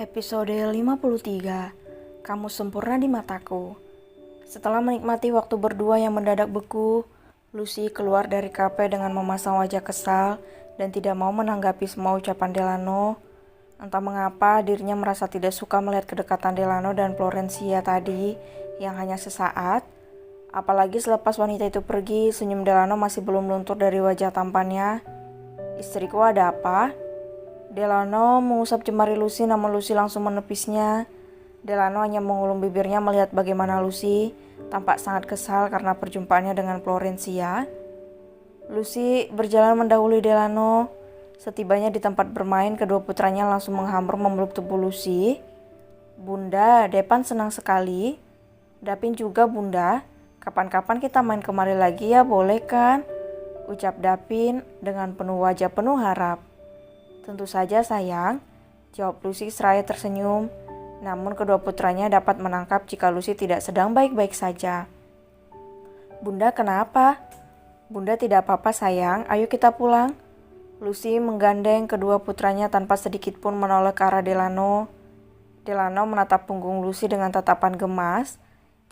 Episode 53. Kamu sempurna di mataku. Setelah menikmati waktu berdua yang mendadak beku, Lucy keluar dari kafe dengan memasang wajah kesal dan tidak mau menanggapi semua ucapan Delano. Entah mengapa dirinya merasa tidak suka melihat kedekatan Delano dan Florencia tadi yang hanya sesaat. Apalagi selepas wanita itu pergi, senyum Delano masih belum luntur dari wajah tampannya. "Istriku, ada apa?" Delano mengusap jemari Lucy, namun Lucy langsung menepisnya. Delano hanya mengulung bibirnya melihat bagaimana Lucy tampak sangat kesal karena perjumpaannya dengan Florencia. Lucy berjalan mendahului Delano. Setibanya di tempat bermain, kedua putranya langsung menghambar memeluk tubuh Lucy. "Bunda, Depan senang sekali." "Dapin juga, Bunda. Kapan-kapan kita main kemari lagi ya, boleh kan?" ucap Dapin dengan wajah penuh harap. "Tentu saja sayang," jawab Lucy seraya tersenyum. Namun kedua putranya dapat menangkap jika Lucy tidak sedang baik-baik saja. "Bunda, kenapa?" "Bunda tidak apa-apa sayang, ayo kita pulang." Lucy menggandeng kedua putranya tanpa sedikit pun menoleh ke arah Delano. Delano menatap punggung Lucy dengan tatapan gemas.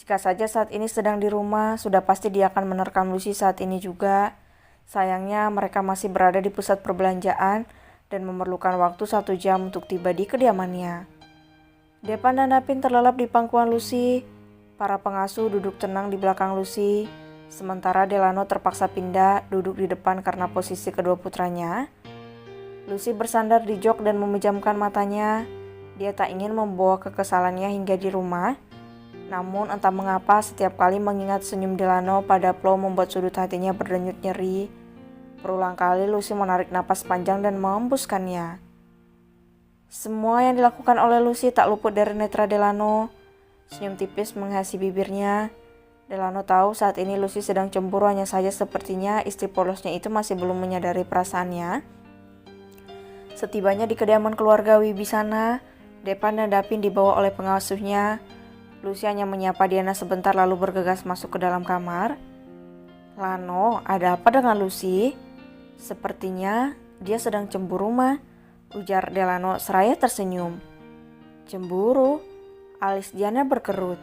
Jika saja saat ini sedang di rumah, sudah pasti dia akan menerkam Lucy saat ini juga. Sayangnya mereka masih berada di pusat perbelanjaan dan memerlukan waktu 1 jam untuk tiba di kediamannya. Depan dan Dapin terlelap di pangkuan Lucy. Para pengasuh duduk tenang di belakang Lucy, sementara Delano terpaksa pindah duduk di depan karena posisi kedua putranya. Lucy bersandar di jok dan memejamkan matanya. Dia tak ingin membawa kekesalannya hingga di rumah. Namun entah mengapa setiap kali mengingat senyum Delano pada Flo membuat sudut hatinya berdenyut nyeri. Berulang kali Lucy menarik napas panjang dan mengembuskannya. Semua yang dilakukan oleh Lucy tak luput dari netra Delano. Senyum tipis menghiasi bibirnya. Delano tahu saat ini Lucy sedang cemburu, hanya saja sepertinya istri polosnya itu masih belum menyadari perasaannya. Setibanya di kediaman keluarga Wibisana, Depan dan Dapin dibawa oleh pengasuhnya. Lucy hanya menyapa Diana sebentar lalu bergegas masuk ke dalam kamar. "Lano, ada apa dengan Lucy?" "Sepertinya dia sedang cemburu, Ma," ujar Delano seraya tersenyum. "Cemburu?" Alis Diana berkerut.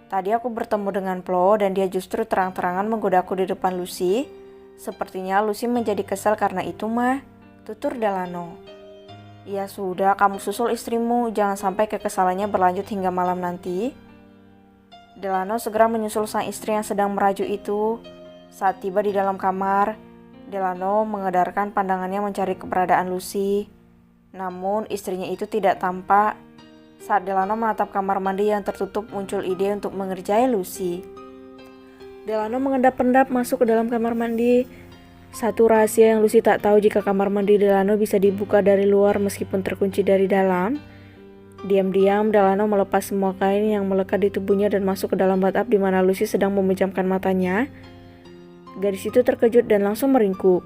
"Tadi aku bertemu dengan Flo dan dia justru terang-terangan menggodaku di depan Lucy. Sepertinya Lucy menjadi kesal karena itu, Ma," tutur Delano. "Ya sudah, kamu susul istrimu, jangan sampai kekesalannya berlanjut hingga malam nanti." Delano segera menyusul sang istri yang sedang merajuk itu. Saat tiba di dalam kamar, Delano mengedarkan pandangannya mencari keberadaan Lucy. Namun istrinya itu tidak tampak. Saat Delano menatap kamar mandi yang tertutup, muncul ide untuk mengerjai Lucy. Delano mengendap-endap masuk ke dalam kamar mandi. Satu rahasia yang Lucy tak tahu jika kamar mandi Delano bisa dibuka dari luar meskipun terkunci dari dalam. Diam-diam Delano melepas semua kain yang melekat di tubuhnya dan masuk ke dalam bathtub di mana Lucy sedang memejamkan matanya. Gadis itu terkejut dan langsung meringkuk.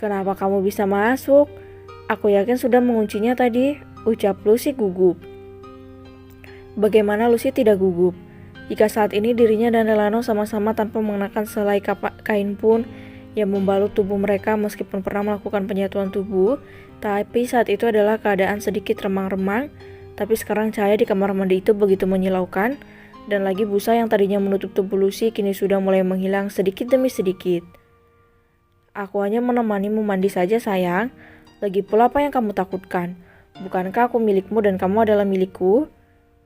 Kenapa kamu bisa masuk? Aku yakin sudah menguncinya tadi," ucap Lucy gugup. Bagaimana Lucy tidak gugup? Jika saat ini dirinya dan Delano sama-sama tanpa mengenakan selai kain pun yang membalut tubuh mereka meskipun pernah melakukan penyatuan tubuh, tapi saat itu adalah keadaan sedikit remang-remang. Tapi sekarang cahaya di kamar mandi itu begitu menyilaukan. Dan lagi busa yang tadinya menutup tubuh Lucy kini sudah mulai menghilang sedikit demi sedikit. "Aku hanya menemanimu mandi saja sayang. Lagi pula apa yang kamu takutkan? Bukankah aku milikmu dan kamu adalah milikku?"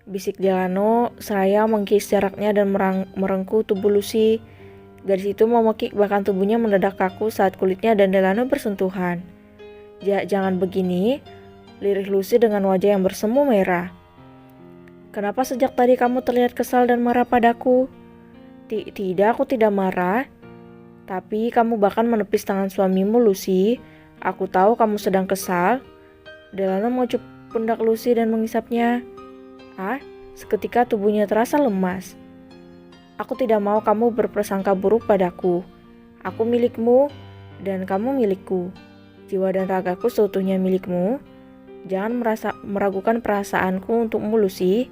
bisik Delano seraya mengkis jaraknya dan merengkuh tubuh Lucy. Gadis itu memekik bahkan tubuhnya mendadak kaku saat kulitnya dan Delano bersentuhan. Jangan begini," lirih Lucy dengan wajah yang bersemu merah. "Kenapa sejak tadi kamu terlihat kesal dan marah padaku?" Tidak, aku tidak marah. Tapi kamu bahkan menepis tangan suamimu, Lucy. Aku tahu kamu sedang kesal." Delano mengucup pundak Lucy dan mengisapnya. Seketika tubuhnya terasa lemas. Aku tidak mau kamu berprasangka buruk padaku. Aku milikmu dan kamu milikku. Jiwa dan ragaku seutuhnya milikmu. Jangan meragukan perasaanku untukmu, Lucy.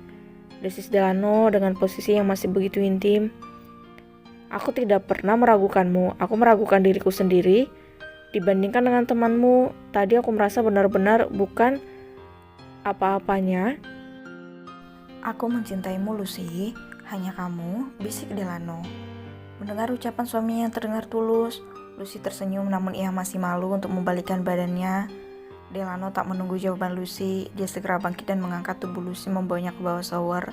Desis Delano dengan posisi yang masih begitu intim. Aku tidak pernah meragukanmu. Aku meragukan diriku sendiri. Dibandingkan dengan temanmu, tadi aku merasa benar-benar bukan apa-apanya. Aku mencintaimu, Lucy. Hanya kamu, bisik Delano. Mendengar ucapan suaminya yang terdengar tulus, Lucy tersenyum namun ia masih malu untuk membalikkan badannya. Delano tak menunggu jawaban Lucy, dia segera bangkit dan mengangkat tubuh Lucy membawanya ke bawah shower.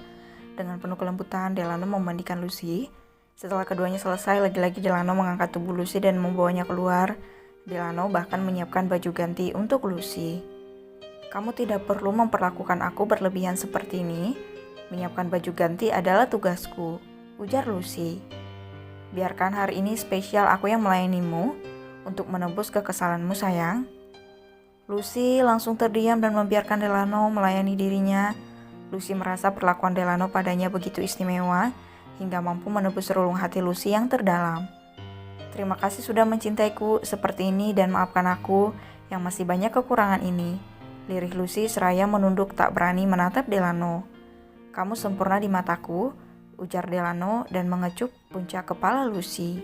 Dengan penuh kelembutan, Delano memandikan Lucy. Setelah keduanya selesai, lagi-lagi Delano mengangkat tubuh Lucy dan membawanya keluar. Delano bahkan menyiapkan baju ganti untuk Lucy. Kamu tidak perlu memperlakukan aku berlebihan seperti ini. Menyiapkan baju ganti adalah tugasku, ujar Lucy. Biarkan hari ini spesial aku yang melayanimu untuk menebus kekesalanmu, sayang. Lucy langsung terdiam dan membiarkan Delano melayani dirinya. Lucy merasa perlakuan Delano padanya begitu istimewa hingga mampu menebus relung hati Lucy yang terdalam. Terima kasih sudah mencintaiku seperti ini dan maafkan aku yang masih banyak kekurangan ini, lirih Lucy seraya menunduk tak berani menatap Delano. Kamu sempurna di mataku, ujar Delano dan mengecup puncak kepala Lucy.